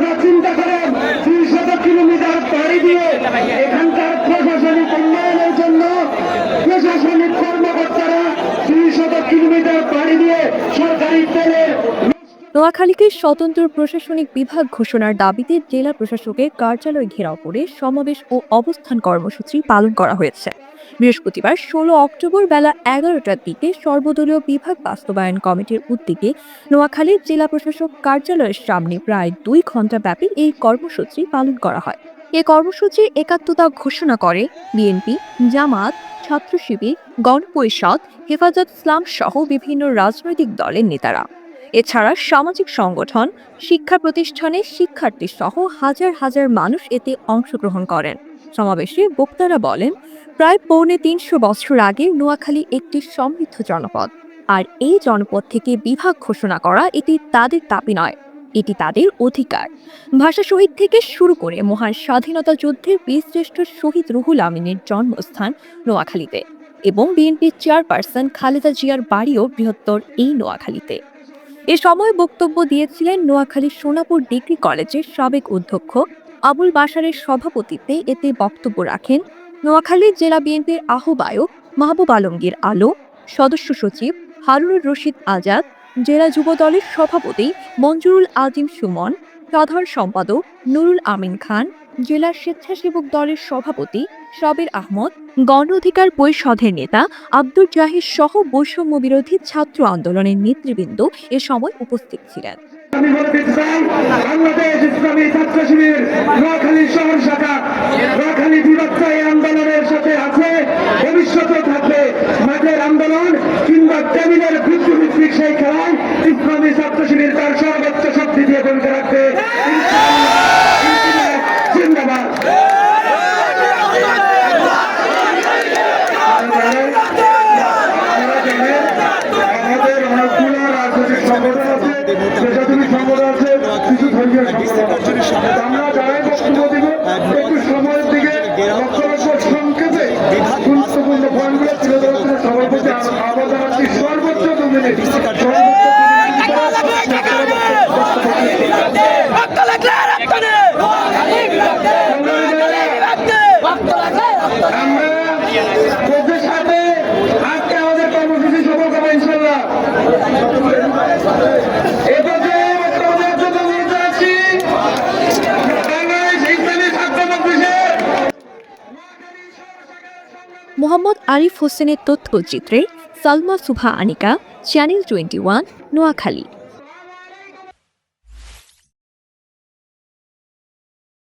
আপনারা চিন্তা করেন 300 কিলোমিটার পাড়ি দিয়ে এখানকার প্রশাসনিক উন্নয়নের জন্য প্রশাসনিক কর্মকর্তারা 300 কিলোমিটার পাড়ি দিয়ে সরকারি তেলের। নোয়াখালীকে স্বতন্ত্র প্রশাসনিক বিভাগ ঘোষণার দাবিতে জেলা প্রশাসকের কার্যালয় ঘেরাও করে সমাবেশ ও অবস্থান কর্মসূচি পালন করা হয়েছে। বৃহস্পতিবার 16 অক্টোবর বেলা 11টার দিকে সর্বদলীয় বিভাগ বাস্তবায়ন কমিটির উদ্যোগে নোয়াখালীর জেলা প্রশাসক কার্যালয়ের সামনে প্রায় 2 ঘণ্টা ব্যাপী এই কর্মসূচি পালন করা হয়। এই কর্মসূচির একাত্মতা ঘোষণা করে বিএনপি, জামাত, ছাত্র শিবির, গণপরিষদ, হেফাজত ইসলাম সহ বিভিন্ন রাজনৈতিক দলের নেতারা। এছাড়া সামাজিক সংগঠন, শিক্ষা প্রতিষ্ঠানের শিক্ষার্থী সহ হাজার হাজার মানুষ এতে অংশগ্রহণ করেন। সমাবেশে বক্তারা বলেন, প্রায় 350 বছর আগে নোয়াখালী একটি সমৃদ্ধ জনপদ, আর এই জনপদ থেকে বিভাগ ঘোষণা করা এটি তাদের দাবি নয়, এটি তাদের অধিকার। ভাষা শহীদ থেকে শুরু করে মহান স্বাধীনতা যুদ্ধের বীরশ্রেষ্ঠ শহীদ রুহুল আমিনের জন্মস্থান নোয়াখালীতে এবং বিএনপির চেয়ারপারসন খালেদা জিয়ার বাড়িও বৃহত্তর এই নোয়াখালীতে। এ সময় বক্তব্য দিয়েছিলেন নোয়াখালী সোনাপুর ডিগ্রি কলেজের সাবেক অধ্যক্ষ আবুল বাশারের সভাপতিত্বে। এতে বক্তব্য রাখেন নোয়াখালী জেলা বিএনপির আহ্বায়ক মাহবুব আলমগীর আলো, সদস্য সচিব হারুনুর রশিদ আজাদ, জেলা যুব দলের সভাপতি মঞ্জুরুল আজিম সুমন, সাধারণ সম্পাদক নুরুল আমিন খান, জেলা স্বেচ্ছাসেবক দলের সভাপতি সাবির আহমদ, গণ অধিকার পরিষদের নেতা আব্দুর জাহির সহ বৈষম্য বিরোধী ছাত্র আন্দোলনের নেতৃবৃন্দ এ সময় উপস্থিত ছিলেন। আমি বলে দিতে চাই, বাংলাদেশ ইসলামী ছাত্র শিবির নোয়াখালী শহর শাখা নোয়াখালী বিভক্ত এই আন্দোলনের সাথে আছে, ভবিষ্যতেও থাকবে। মাঠের আন্দোলন কিংবা টেবিলের ভিত্তিভিত্তিক সেই খেলায় ইসলামী ছাত্র শিবির তার সর্বোচ্চ শক্তি দিয়ে ভূমিকা রাখবে। জিন্দাবাদ। আমাদের অনেকগুলো রাজনৈতিক সংগঠন আছে, পেশাজীবী সংগঠন আছে, কিছু ধর্মীয় সংগঠন আছে। আমরা যারাই বক্তব্য দিব একটু সময়ের দিকে সংক্ষেপে গুরুত্বপূর্ণ পয়েন্টগুলো তুলে ধরার জন্য সবার প্রতি আহ্বান জানাচ্ছি। সর্বোচ্চ 2 মিনিট সাথে আজকে আমাদের কর্মসূচি সফল করবো ইনশাল্লাহ। মোহাম্মদ আরিফ হোসেনের তথ্যচিত্রে সালমা সুভা আনিকা, চ্যানেল 21, নোয়াখালী।